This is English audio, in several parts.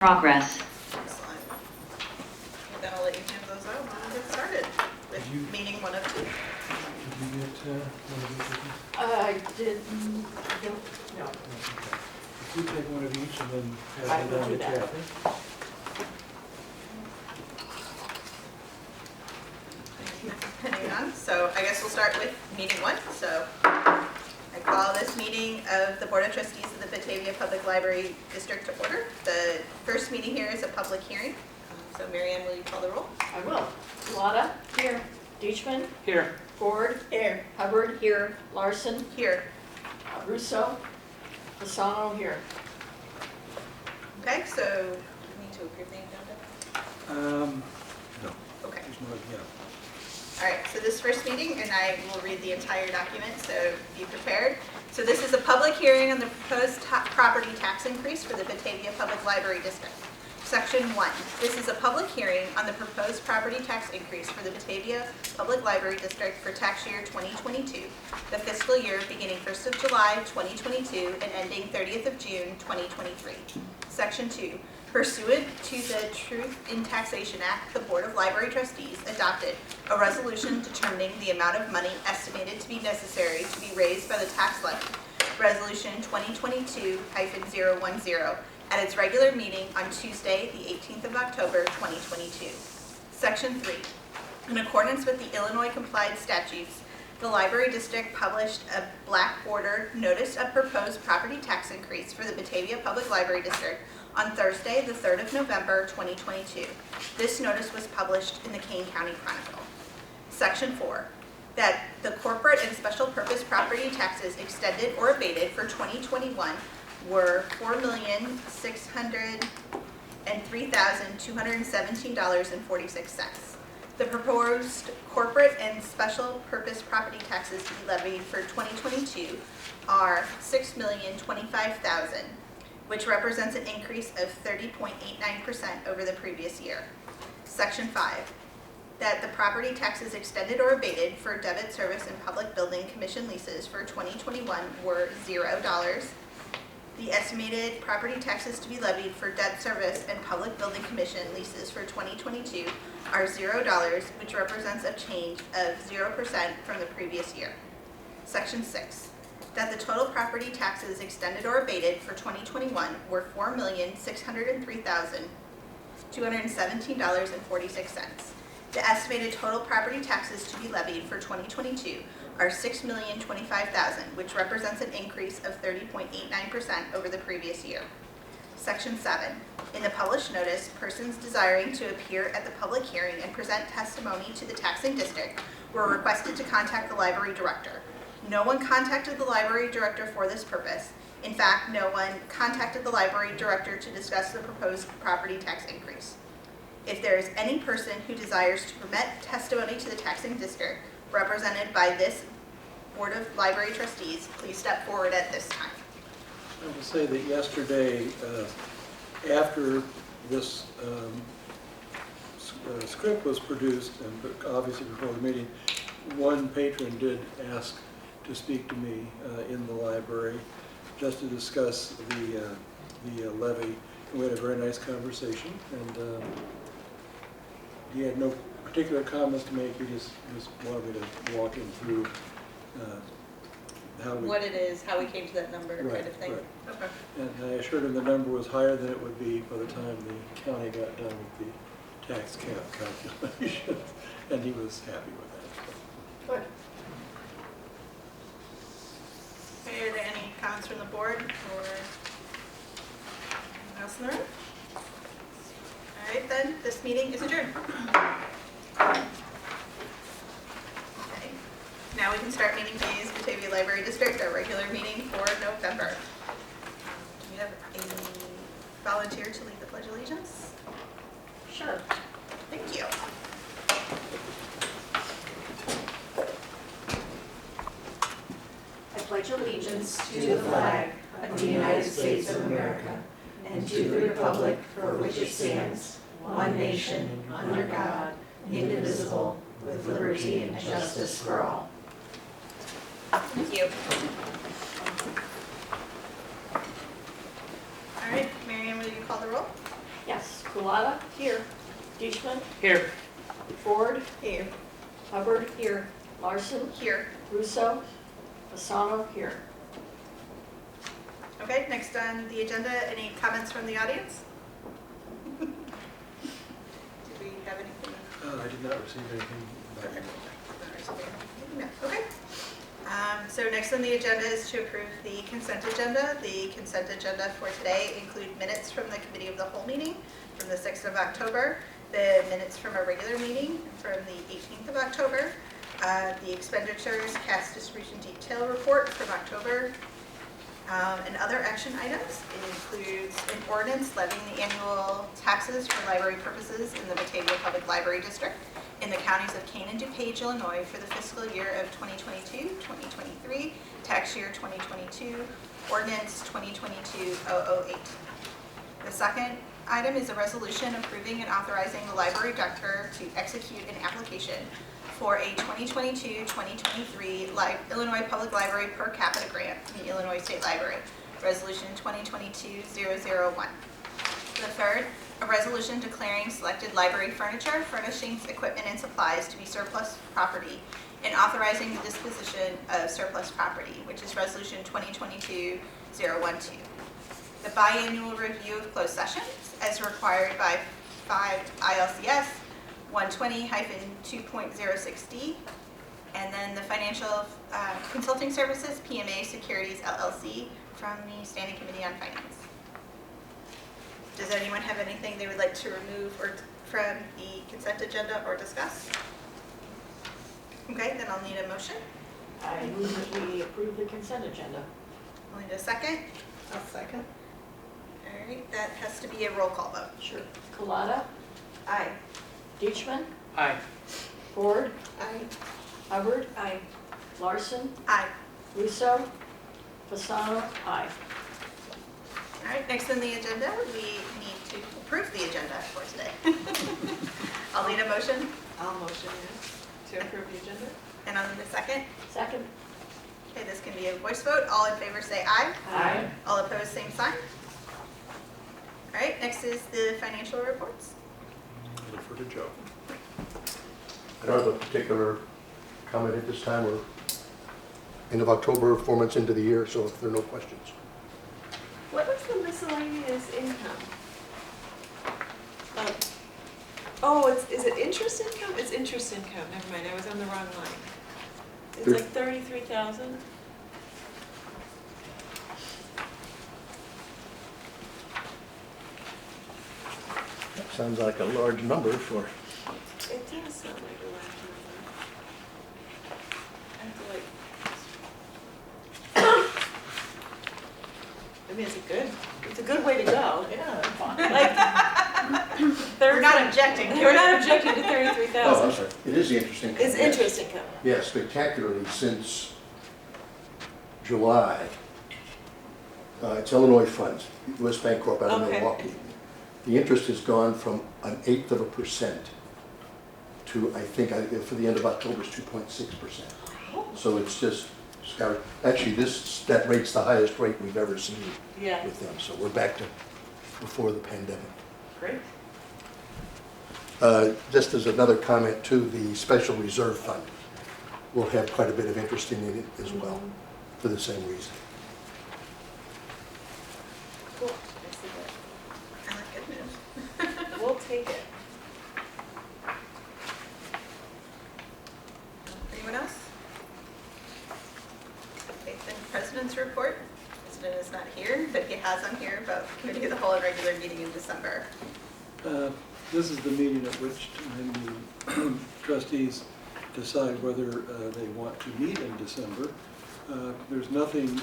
Progress. Excellent. And then I'll let you hand those out and we'll get started with meeting 1 of 2. Did you get one of each? I did, no. If you take one of each and then I pass it will down do to that. Kathy. Hang on. So I guess we'll start with meeting 1. So I call this meeting of the Board of Trustees of the Batavia Public Library District to order. The first meeting here is a public hearing. So Mary Ann, will you call the roll? I will. Lotta? Here. Deitchman? Here. Ford? Here. Hubbard? Here. Larson? Here. Russo? Fasano? Here. Okay, so we need to approve the agenda? No, Okay. there's no, yeah. All right, so this first meeting, and I will read the entire document, so be prepared. So this is a public hearing on the proposed property tax increase for the Batavia Public Library District. Section 1, this is a public hearing on the proposed property tax increase for the Batavia Public Library District for tax year 2022, the fiscal year beginning 1st of July 2022 and ending 30th of June 2023. Section 2, pursuant to the Truth in Taxation Act, the Board of Library Trustees adopted a resolution determining the amount of money estimated to be necessary to be raised by the tax levy, Resolution 2022-010, at its regular meeting on Tuesday, the 18th of October, 2022. Section 3, in accordance with the Illinois complied statutes, the Library District published a black border notice of proposed property tax increase for the Batavia Public Library District on Thursday, the 3rd of November, 2022. This notice was published in the Kane County Chronicle. Section 4, that the corporate and special purpose property taxes extended or abated for 2021 were $4,603,217.46. The proposed corporate and special purpose property taxes to be levied for 2022 are $6,025,000, which represents an increase of 30.89% over the previous year. Section 5, that the property taxes extended or abated for debit service and public building commission leases for 2021 were $0. The estimated property taxes to be levied for debt service and public building commission leases for 2022 are $0, which represents a change of 0% from the previous year. Section 6, that the total property taxes extended or abated for 2021 were $4,603,217.46. The estimated total property taxes to be levied for 2022 are $6,025,000, which represents an increase of 30.89% over the previous year. Section 7, in the published notice, persons desiring to appear at the public hearing and present testimony to the taxing district were requested to contact the library director. No one contacted the library director for this purpose. In fact, no one contacted the library director to discuss the proposed property tax increase. If there is any person who desires to permit testimony to the taxing district represented by this Board of Library Trustees, please step forward at this time. I will say that yesterday, after this script was produced, and obviously before the meeting, one patron did ask to speak to me in the library just to discuss the levy. And we had a very nice conversation, and he had no particular comments to make. He just wanted me to walk him through how we... What it is, how we came to that number, Right, kind of thing. right. Okay. And I assured him the number was higher than it would be by the time the county got done with the tax cap calculations, and he was happy with that. Good. Okay, are there any comments from the board or anyone else in the room? All right, then, this meeting is adjourned. Okay. Now we can start meeting days, Batavia Library District, our regular meeting for November. Do we have a volunteer to lead the Pledge of Allegiance? Sure. Thank you. I pledge allegiance to the flag of the United States of America and to the republic for which it stands, one nation, under God, indivisible, with liberty and justice for all. Thank you. All right, Mary Ann, will you call the roll? Yes. Kulada? Here. Deitchman? Here. Ford? Here. Hubbard? Here. Larson? Here. Russo? Fasano? Here. Okay, next on the agenda, any comments from the audience? Do we have anything? I did not receive anything back. No, okay. So next on the agenda is to approve the consent agenda. The consent agenda for today include minutes from the committee of the whole meeting from the 6th of October, the minutes from a regular meeting from the 18th of October, the expenditures cash distribution detail report from October, and other action items. It includes an ordinance levying the annual taxes for library purposes in the Batavia Public Library District in the counties of Kane and DuPage, Illinois for the fiscal year of 2022-2023, tax year 2022, ordinance 2022-008. The second item is a resolution approving and authorizing the library director to execute an application for a 2022-2023 Illinois Public Library per capita grant from the Illinois State Library, Resolution 2022-001. The third, a resolution declaring selected library furniture, furnishings, equipment, and supplies to be surplus property and authorizing the disposition of surplus property, which is Resolution 2022-012. The biannual review of closed sessions as required by 5 ILCS 120-2.06D, and then the financial consulting services, PMA Securities LLC, from the Standing Committee on Finance. Does anyone have anything they would like to remove or from the consent agenda or discuss? Okay, then I'll need a motion. I move that we approve the consent agenda. I'll need a second. I'll second. All right, that has to be a roll call vote. Sure. Kulada? Aye. Deitchman? Aye. Ford? Aye. Hubbard? Aye. Larson? Aye. Russo? Fasano? Aye. All right, next on the agenda, we need to approve the agenda for today. I'll need a motion, I'll motion to approve the agenda. and I'll need a second. Second? Okay, this can be a voice vote. All in favor say aye. Aye. All opposed, same sign. All right, next is the financial reports. I'll defer to Joe. I don't have a particular comment at this time. We're end of October, 4 months into the year, so if there are no questions. What was the miscellaneous income? Oh, is it interest income? It's interest income, never mind, I was on the wrong line. It's There- like 33,000? That sounds like a large number for, It does sound like a large number. I have to like. I mean, it's a good way to go. Yeah, fine. Like, We're not objecting. We're not objecting to oh, 33,000. I'm sorry, it is the interesting. It's interest income. Yes, spectacularly since July. It's Illinois funds, U.S. Bank Corp out of Okay. Milwaukee. The interest has gone from 1/8% to, I think, for the end of October, is 2.6%. So it's just, actually, that rate's the highest rate we've ever seen Yeah, with them. So we're back to before the pandemic. great. Just as another comment too, the special reserve fund will have quite a bit of interest in it as well, for the same reason. Cool. I see I like good news. that. We'll take it. Anyone else? Okay, then President's report. President is not here, but he has on here about committee of the whole and regular meeting in December. This is the meeting at which time the trustees decide whether they want to meet in December. There's nothing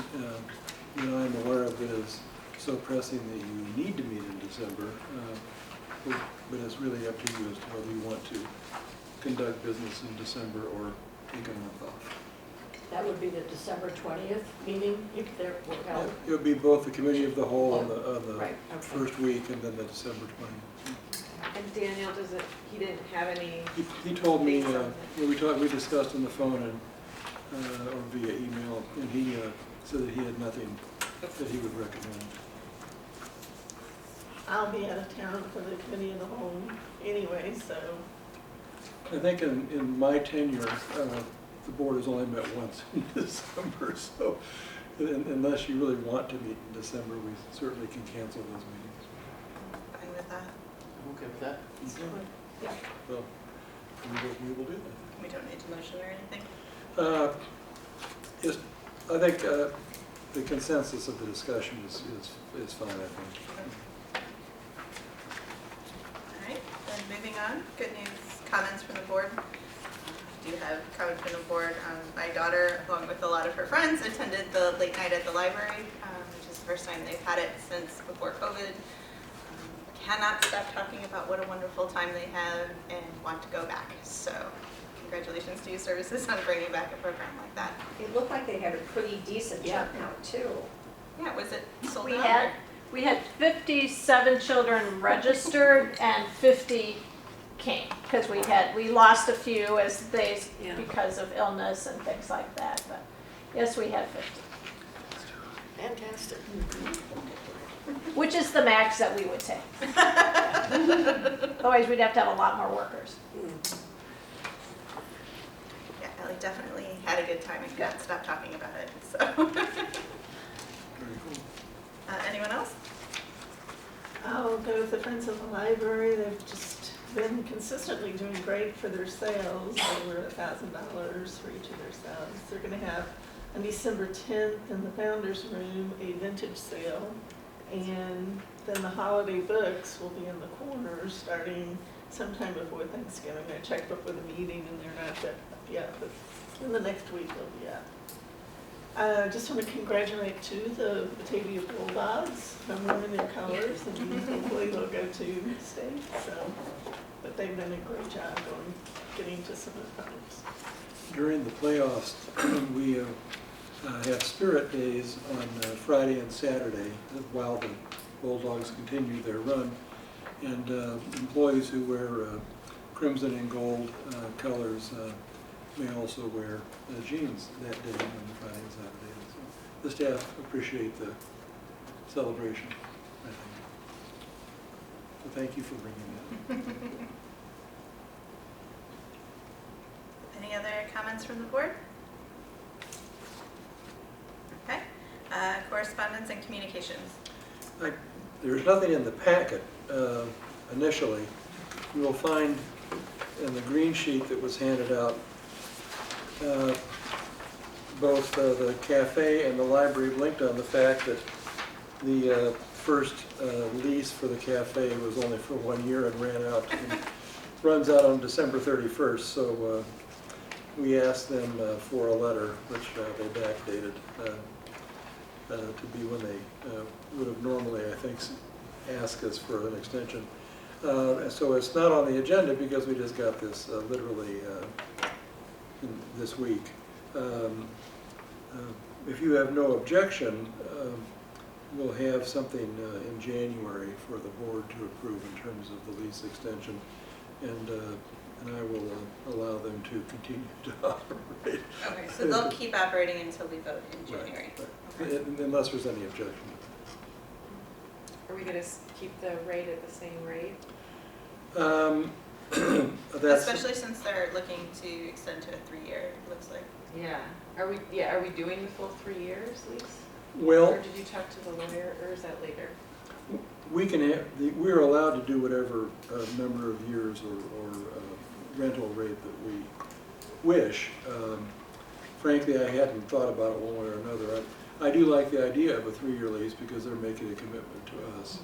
that I'm aware of that is so pressing that you need to meet in December, but it's really up to you as to whether you want to conduct business in December or take a month off. That would be the December 20th meeting, if there were held. It would be both the committee of the whole on the Right, okay. first week and then the December 20th. And Daniel, he didn't have any, He told me, we discussed on the phone and, or via email, and he said that he had nothing that he would recommend. I'll be out of town for the committee of the whole anyway, so. I think in my tenure, the board has only met once in December, so unless you really want to meet in December, we certainly can cancel those meetings. Fine with that. I'm okay with that. Yeah. Well, we will do that. We don't need to motion or anything. Just, I think the consensus of the discussion is fine, I think. All right, then moving on, good news, comments from the board. Do have comments from the board. My daughter, along with a lot of her friends, attended the late night at the library, which is the first time they've had it since before COVID. Cannot stop talking about what a wonderful time they have and want to go back. So congratulations to Youth Services on bringing back a program like that. It looked like they had a pretty decent turnout too. Yeah, was it sold We out? we had 57 children registered and 50 came, because we lost a few because of illness and things like that, but yes, we had 50, Fantastic. which is the max that we would take. Otherwise, we'd have to have a lot more workers. Yeah, Ellie definitely had a good time and couldn't stop talking about it. So, Very cool. anyone else? I'll go with the Friends of the Library. They've just been consistently doing great for their sales, over $1,000 for each of their sales. They're going to have on December 10th in the Founders Room a vintage sale, and then the holiday books will be in the corners starting sometime before Thanksgiving. I checked before the meeting and they're not up yet, but in the next week they'll be up. I just want to congratulate too the Batavia Bulldogs on winning their colors, and hopefully they'll go to state. So, but they've done a great job on getting to some of the colors. During the playoffs, we have Spirit Days on Friday and Saturday while the Bulldogs continue their run. And employees who wear crimson and gold colors may also wear jeans that day on Friday and Saturday. So the staff appreciate the celebration, I think. So thank you for bringing that. Any other comments from the board? Okay. Correspondence and communications. There's nothing in the packet initially. You will find in the green sheet that was handed out, both the cafe and the library linked on the fact that the first lease for the cafe was only for 1 year and runs out on December 31st. So we asked them for a letter, which they backdated to be when they would have normally, I think, asked us for an extension. So it's not on the agenda because we just got this literally this week. If you have no objection, we'll have something in January for the board to approve in terms of the lease extension, and I will allow them to continue to operate. Okay, so they'll keep operating until we vote in January. Right. Okay. Unless there's any objection. Are we going to keep the rate at the same rate? That's, Especially since they're looking to extend to a 3-year, it looks like. Yeah. Are we doing the full 3 years lease? well, Or did you talk to the lawyer, or is that later? we're allowed to do whatever number of years or rental rate that we wish. Frankly, I hadn't thought about it one way or another. I do like the idea of a 3-year lease because they're making a commitment to us.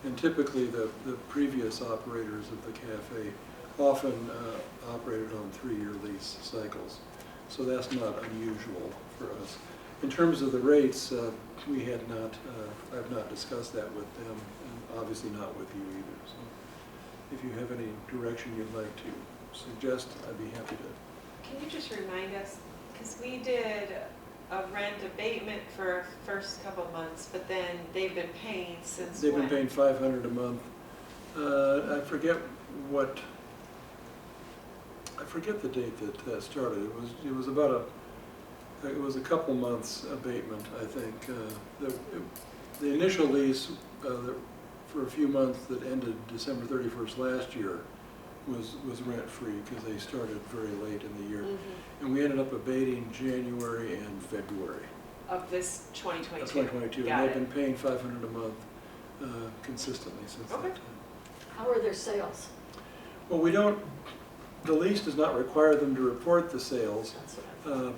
And typically the previous operators of the cafe often operated on 3-year lease cycles. So that's not unusual for us. In terms of the rates, I've not discussed that with them, and obviously not with you either. So if you have any direction you'd like to suggest, I'd be happy to. Can you just remind us, because we did a rent abatement for first couple of months, but then they've been paying since They've when? been paying $500 a month. I forget the date that started. It was about it was a couple months abatement, I think. The initial lease for a few months that ended December 31st last year was rent-free because they started very late in the year. And we ended up abating January and February Of this 2022. of 2022. Got And they've it. been paying $500 a month consistently since that Okay. time. How are their sales? Well, we don't, the lease does not require them to report the sales. That's what I thought.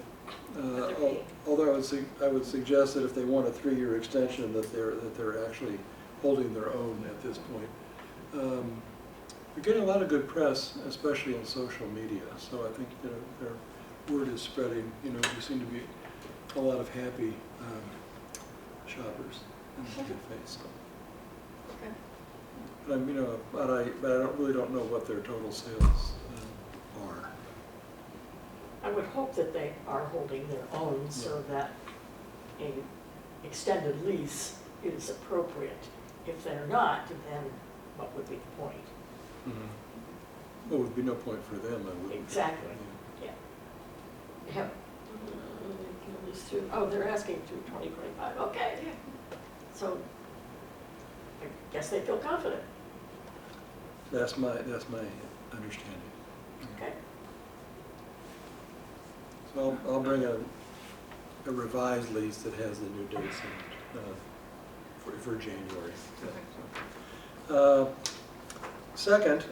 they're paying. Although I would suggest that if they want a 3-year extension, that they're actually holding their own at this point. We're getting a lot of good press, especially in social media. So I think their word is spreading. There seem to be a lot of happy shoppers in the cafe. So. Okay. But I really don't know what their total sales are. I would hope that they are holding their own so that a extended lease is appropriate. If they're not, then what would be the point? Well, would be no point for them, I wouldn't. Exactly. Yeah. They have, at least they're asking through 2025, okay. So I guess they feel confident. That's my understanding. Okay. So I'll bring a revised lease that has the new dates in it for January. Second,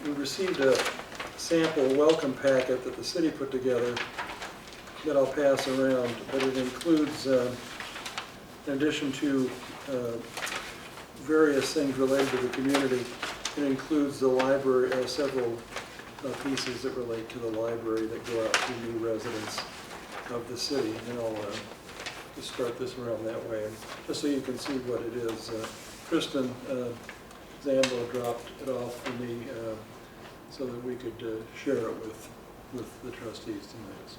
we received a sample welcome packet that the city put together that I'll pass around, but it includes, in addition to various things related to the community, it includes the library, several pieces that relate to the library that go out to new residents of the city. And I'll just start this around that way, just so you can see what it is. Kristen Zambo dropped it off for me so that we could share it with the trustees tonight.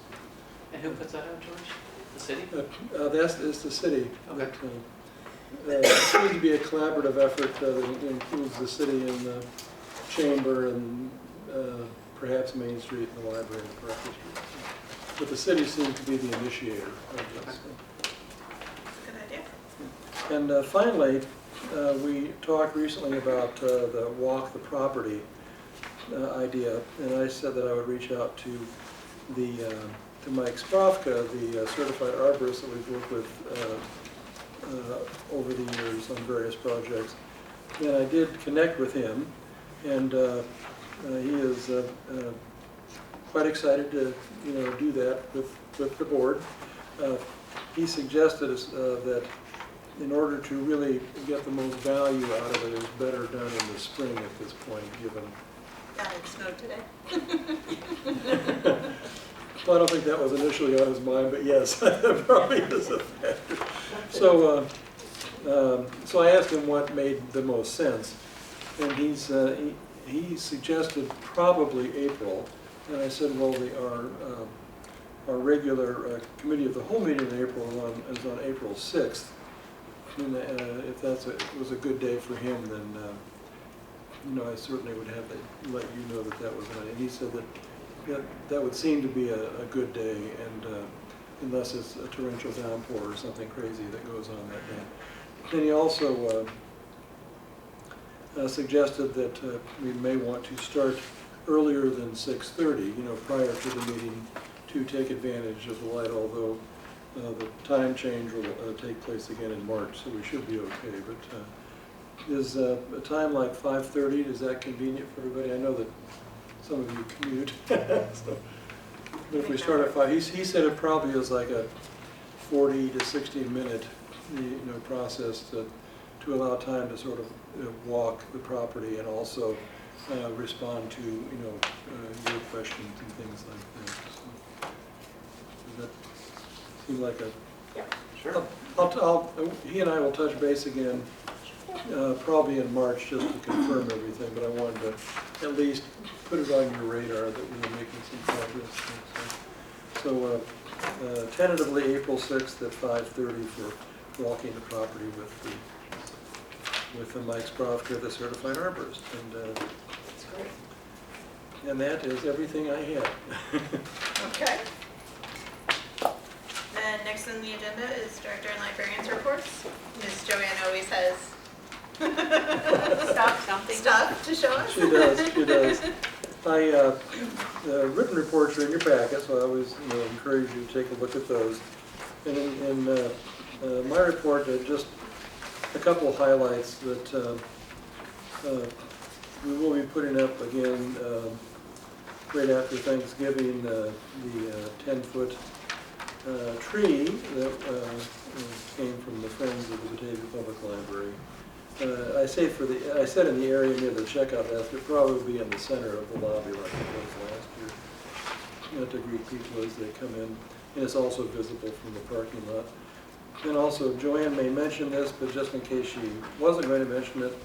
And who puts that out, George? The city? It's the city. Okay. It seems to be a collaborative effort that includes the city and the chamber and perhaps Main Street and the library and Park District. But the city seems to be the initiator of this. Good idea. And finally, we talked recently about the walk the property idea, and I said that I would reach out to Mike Sprofka, the certified arborist that we've worked with over the years on various projects. And I did connect with him, and he is quite excited to do that with the board. He suggested that in order to really get the most value out of it, it's better done in the spring at this point, given. God, it snowed today. Well, I don't think that was initially on his mind, but yes, that probably is a factor. So I asked him what made the most sense, and he suggested probably April, and I said, well, our regular committee of the whole meeting in April is on April 6th, and if was a good day for him, then I certainly would have to let you know that was on. And he said that would seem to be a good day, and unless it's a torrential downpour or something crazy that goes on that day. Then he also suggested that we may want to start earlier than 6:30, prior to the meeting, to take advantage of the light, although the time change will take place again in March, so we should be okay. But is a time like 5:30, is that convenient for everybody? I know that some of you commute. So, but if we start at 5, he said it probably is like a 40 to 60 minute process to allow time to sort of walk the property and also respond to your questions and things like that. So, does that seem like a? Yeah. Sure. He and I will touch base again probably in March just to confirm everything, but I wanted to at least put it on your radar that we were making some progress. So tentatively April 6th at 5:30 for walking the property with Mike Sprofka, the certified arborist. And That's great. and that is everything I had. Okay. And next Next on the agenda is Director and Librarian's reports. Ms. Joanne always has stuff to show us. She does. The written reports are in your packet, so I always encourage you to take a look at those. And in my report, just a couple of highlights that we will be putting up again right after Thanksgiving, the 10-foot tree that came from the Friends of the Batavia Public Library. I said in the area near the checkout desk, it'd probably be in the center of the lobby like it was last year, to greet people as they come in. And it's also visible from the parking lot. And also, Joanne may mention this, but just in case she wasn't going to mention it,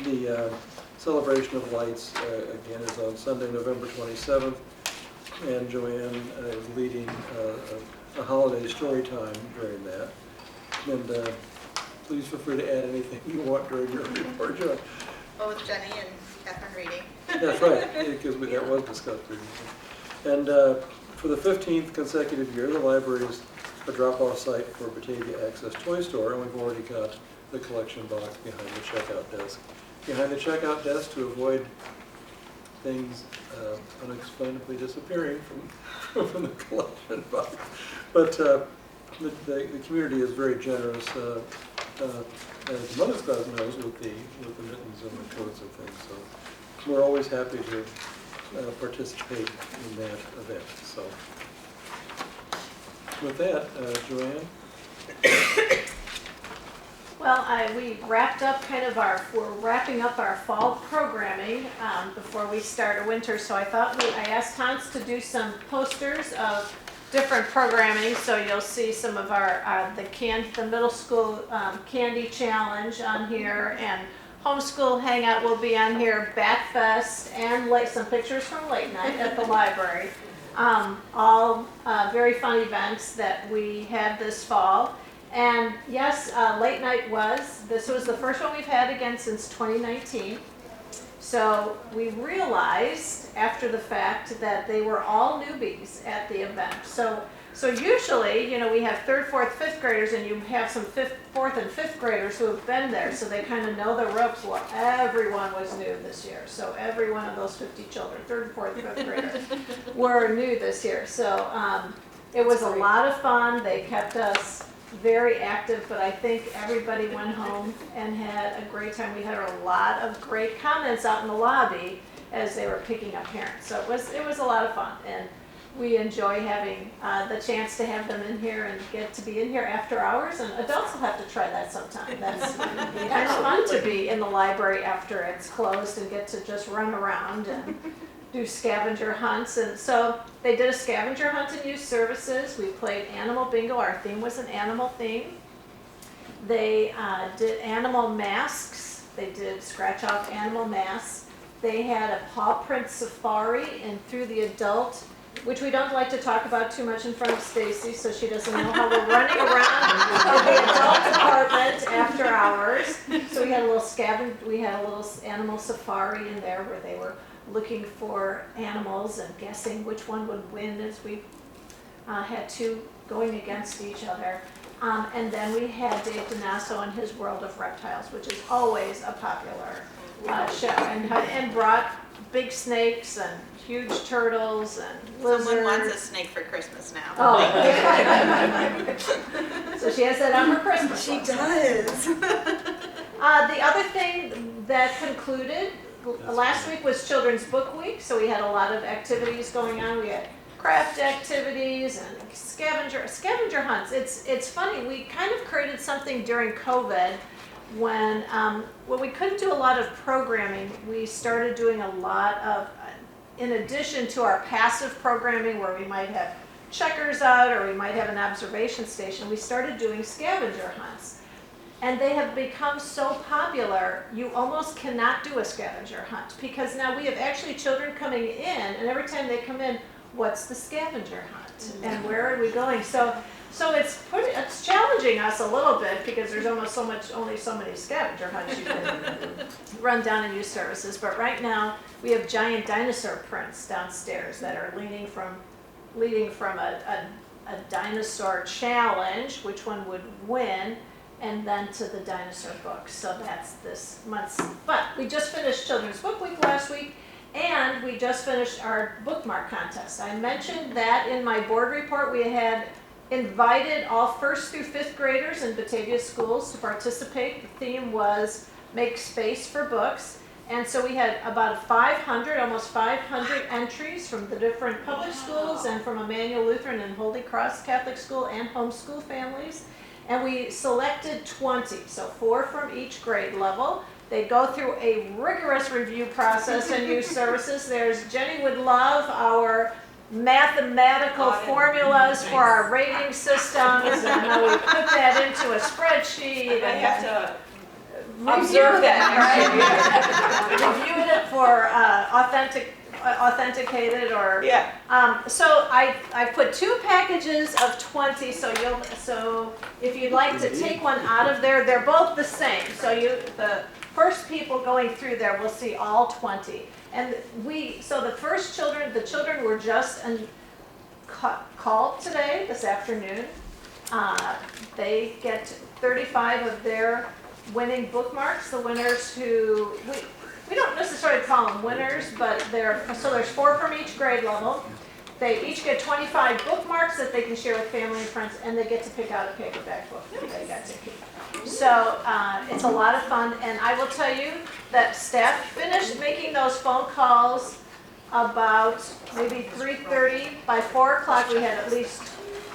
the Celebration of Lights, again, is on Sunday, November 27th. And Joanne is leading a holiday story time during that. And please feel free to add anything you want during your report, Joanne. Both Jenny and Catherine reading. That's right, because that was discussed previously. And for the 15th consecutive year, the library is a drop-off site for Batavia Access Toy Store, and we've already got the collection box behind the checkout desk. Behind the checkout desk to avoid things unexplainably disappearing from the collection box. But the community is very generous, as Mother's Class knows, with the mittens and the coats and things. So we're always happy to participate in that event. So with that, Joanne? Well, we wrapped up we're wrapping up our fall programming before we start a winter, so I thought I asked Hans to do some posters of different programming, so you'll see some of the middle school candy challenge on here, and homeschool hangout will be on here, Bat Fest, and some pictures from late night at the library. All very fun events that we had this fall. And yes, late night this was the first one we've had again since 2019. So we realized after the fact that they were all newbies at the event. So usually, we have 3rd, 4th, 5th graders, and you have some 4th and 5th graders who have been there, so they kind of know the ropes. Well, everyone was new this year. So every one of those 50 children, 3rd, 4th, 5th graders, were new this year. So it was a lot of fun. They kept us very active, but I think everybody went home and had a great time. We had a lot of great comments out in the lobby as they were picking up parents. So it was a lot of fun, and we enjoy having the chance to have them in here and get to be in here after hours, and adults will have to try that sometime. That's kind of fun to be in the library after it's closed and get to just run around and do scavenger hunts. And so they did a scavenger hunt in youth services. We played animal bingo. Our theme was an animal theme. They did animal masks. They did scratch off animal masks. They had a paw print safari, and through the adult, which we don't like to talk about too much in front of Stacy, so she doesn't know how we're running around the adult department after hours. So we had a little animal safari in there where they were looking for animals and guessing which one would win, as we had two going against each other. And then we had Dave Donasso and his World of Reptiles, which is always a popular show, and brought big snakes and huge turtles and lizards. Someone wants a snake for Christmas now. Oh. So she has that on her Christmas. She does. The other thing that concluded last week was Children's Book Week, so we had a lot of activities going on. We had craft activities and scavenger hunts. It's funny, we kind of created something during COVID when we couldn't do a lot of programming. We started doing a lot of, in addition to our passive programming where we might have checkers out or we might have an observation station, we started doing scavenger hunts. And they have become so popular, you almost cannot do a scavenger hunt, because now we have actually children coming in, and every time they come in, what's the scavenger hunt? And where are we going? So it's challenging us a little bit, because there's only so many scavenger hunts you can run down in youth services. But right now, we have giant dinosaur prints downstairs that are leading from a a dinosaur challenge, which one would win, and then to the dinosaur books. So that's this month's. But we just finished Children's Book Week last week, and we just finished our bookmark contest. I mentioned that in my board report. We had invited all 1st through 5th graders in Batavia schools to participate. The theme was Make Space for Books. And so we had about 500, almost 500 entries from the different public schools and from Emmanuel Lutheran and Holy Cross Catholic School and homeschool families. And we selected 20, so 4 from each grade level. They go through a rigorous review process and use services. Jenny would love our mathematical formulas for our rating systems, and how we put that into a spreadsheet. I have to Review observe that. Reviewed it for authenticated or. Yeah. So I put 2 packages of 20. So if you'd like to take one out of there, they're both the same. So the first people going through there will see all 20. And the children were just called today, this afternoon. They get 35 of their winning bookmarks. The winners who, we don't necessarily call them winners, but there's 4 from each grade level. They each get 25 bookmarks that they can share with family and friends, and they get to pick out a paperback book that they got to keep. So it's a lot of fun, and I will tell you that staff finished making those phone calls about maybe 3:30. By 4 o'clock, we had at least,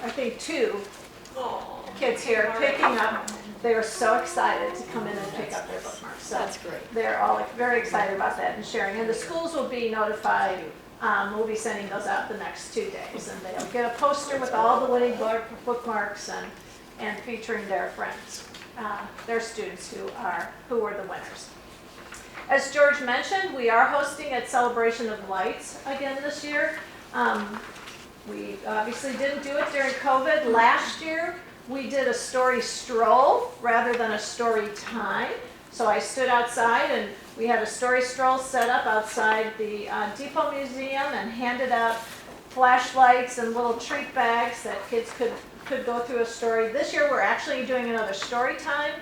I think, 2 kids here picking up. They were so excited to come in and pick up their bookmarks. So That's great. they're all very excited about that and sharing. And the schools will be notified. We'll be sending those out the next 2 days, and they'll get a poster with all the winning bookmarks and featuring their friends, their students who were the winners. As George mentioned, we are hosting a Celebration of Lights again this year. We obviously didn't do it during COVID. Last year, we did a story stroll rather than a story time. So I stood outside, and we had a story stroll set up outside the Depot Museum and handed out flashlights and little treat bags that kids could go through a story. This year we're actually doing another story time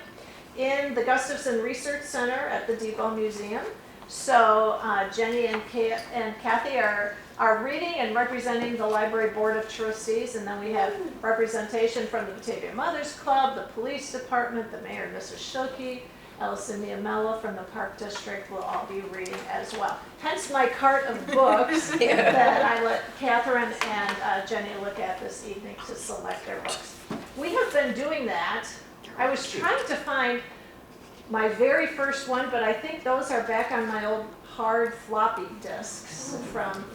in the Gustafson Research Center at the Depot Museum. So Jenny and Kathy are reading and representing the Library Board of Trustees, and then we have representation from the Batavia Mothers Club, the Police Department, the Mayor and Mrs. Schilke, Ellis and Miamello from the Park District will all be reading as well. Hence my cart of books that I let Catherine and Jenny look at this evening to select their books. We have been doing that. I was trying to find my very first one, but I think those are back on my old hard floppy disks from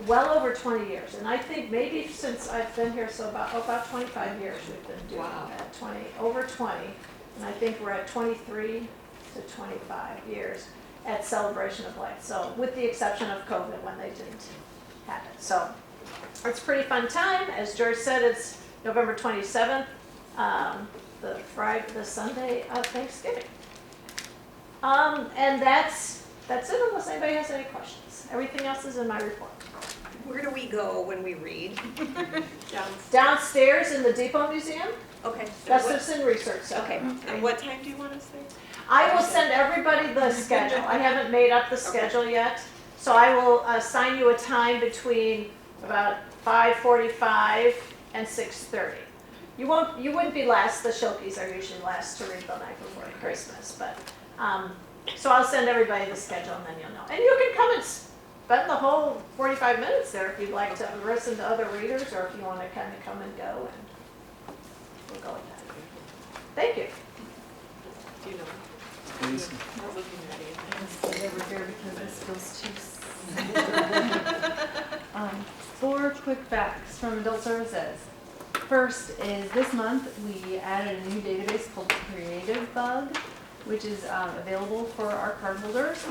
well over 20 years. And I think maybe since I've been here, so about 25 years we've been doing that, over 20. And I think we're at 23 to 25 years at Celebration of Light. So with the exception of COVID when they didn't have it. So it's a pretty fun time. As George said, it's November 27th, the Sunday of Thanksgiving. And that's it unless anybody has any questions. Everything else is in my report. Where do we go when we read? Downstairs in the Depot Museum, Okay. Gustafson Research Center. Okay. And what time do you want us there? I will send everybody the schedule. I haven't made up the schedule yet. So I will assign you a time between about 5:45 and 6:30. You wouldn't be last, the Schilkes are usually last to read the night before Christmas, but, so I'll send everybody the schedule and then you'll know. And you can come and spend the whole 45 minutes there if you'd like to listen to other readers, or if you want to kind of come and go, and we'll go with that. Thank you. Do you know? Please. I was looking at it. Stay over here because this feels too. 4 quick facts from Adult Services. First is this month we added a new database called Creative Bug, which is available for our cardholders.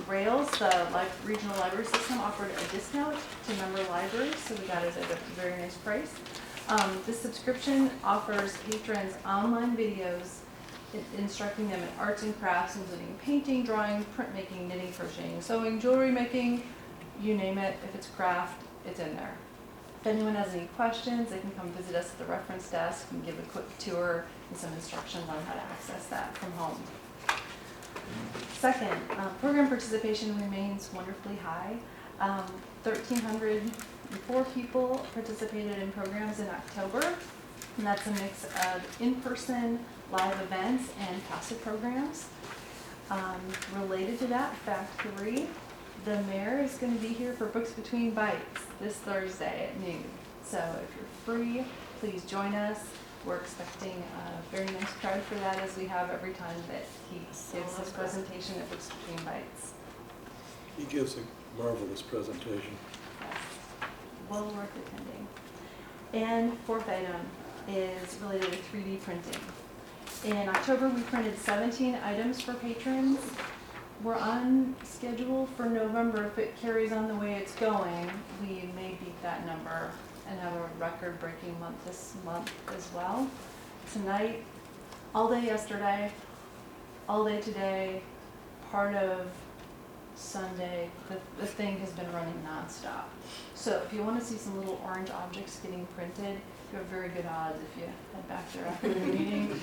Rails, the regional library system, offered a discount to member libraries, so we got it at a very nice price. This subscription offers patrons online videos instructing them in arts and crafts, including painting, drawing, printmaking, knitting, crocheting, sewing, jewelry making, you name it. If it's craft, it's in there. If anyone has any questions, they can come visit us at the reference desk and give a quick tour and some instructions on how to access that from home. Second, program participation remains wonderfully high. 1,304 people participated in programs in October, and that's a mix of in-person live events and passive programs. Related to that, fact 3, the mayor is going to be here for Books Between Bites this Thursday at noon. So if you're free, please join us. We're expecting a very nice crowd for that, as we have every time that he gives his presentation at Books Between Bites. He gives a marvelous presentation. Yes, well worth attending. And fourth item is related to 3D printing. In October, we printed 17 items for patrons. We're on schedule for November. If it carries on the way it's going, we may beat that number and have a record-breaking month this month as well. Tonight, all day yesterday, all day today, part of Sunday, the thing has been running nonstop. So if you want to see some little orange objects getting printed, you have very good odds if you head back there after the meeting.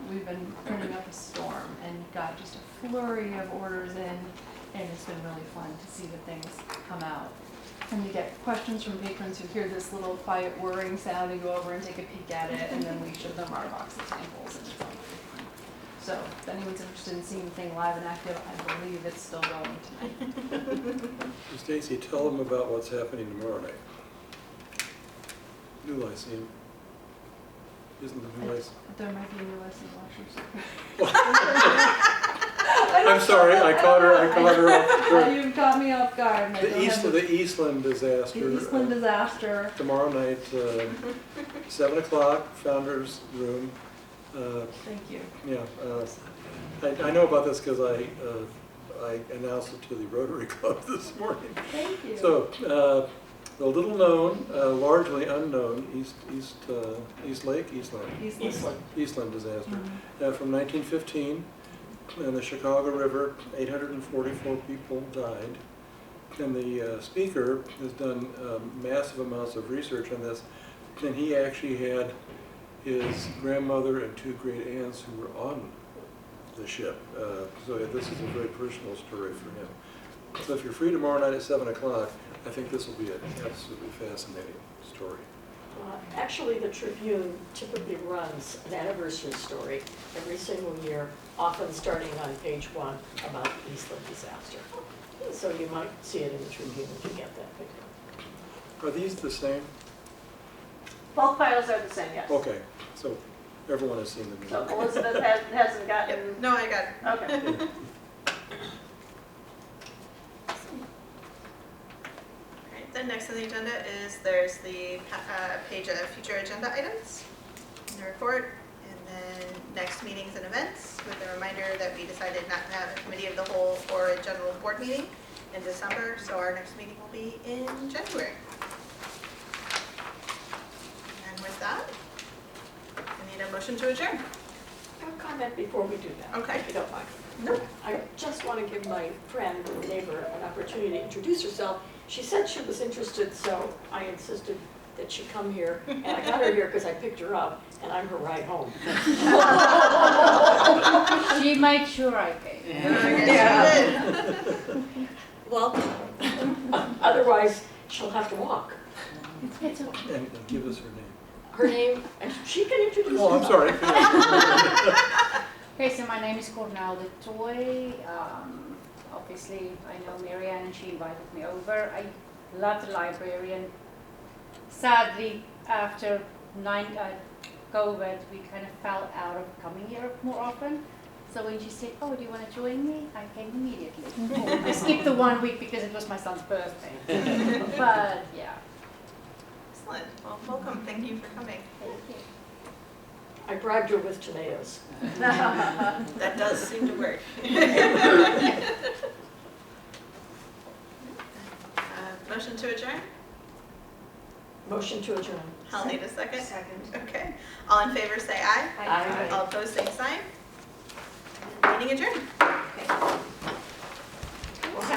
We've been printing up a storm and got just a flurry of orders in, and it's been really fun to see the things come out. And we get questions from patrons who hear this little quiet whirring sound and go over and take a peek at it, and then we show them our box of samples, and it's all really fun. So if anyone's interested in seeing the thing live and active, I believe it's still going tonight. Stacy, tell them about what's happening tomorrow night. New Lyceum. Isn't the New Lyceum? There might be a new lesson watchers. I'm sorry, I caught her off guard. You've caught me off guard. The Eastland disaster. The Eastland disaster. Tomorrow night, 7 o'clock, Founders Room. Thank you. Yeah, I know about this because I announced it to the Rotary Club this morning. Thank you. So, the little known, largely unknown Eastland disaster. From 1915, in the Chicago River, 844 people died. And the speaker has done massive amounts of research on this, and he actually had his grandmother and 2 great aunts who were on the ship. So this is a very personal story for him. So if you're free tomorrow night at 7 o'clock, I think this will be an absolutely fascinating story. Actually, the Tribune typically runs an anniversary story every single year, often starting on page 1 about the Eastland disaster. So you might see it in the Tribune if you get that picked up. Are these the same? Both files are the same, yes. Okay, so everyone has seen them. So Elizabeth hasn't gotten. Yep. No, I got it. Okay. Alright, then next on the agenda is there's the page of future agenda items in the report, and then next meetings and events, with a reminder that we decided not to have a committee of the whole or a general board meeting in December, so our next meeting will be in January. And with that, I need a motion to adjourn. A comment before we do that, Okay. if you don't mind. No. I just want to give my friend and neighbor an opportunity to introduce herself. She said she was interested, so I insisted that she come here, and I got her here because I picked her up, and I'm her ride home. She made sure I came. Yeah. Well, otherwise, she'll have to walk. It's okay. And give us her name. Her name, and she can introduce Oh, I'm herself. sorry. Okay, so my name is Cornell Toy. Obviously, I know Marianne and she invited me over. I love the librarian. Sadly, after COVID, we kind of fell out of coming here more often. So when she said, "Oh, do you want to join me?" I came immediately. I skipped the 1 week because it was my son's birthday. But yeah, Excellent. Well, welcome. Thank you for coming. thank you. I bribed her with tomatoes. That does seem to work. Motion to adjourn? Motion to adjourn. I'll need a second. Second. Okay. All in favor say aye. Aye. All opposed, same sign. Meeting adjourned. Okay.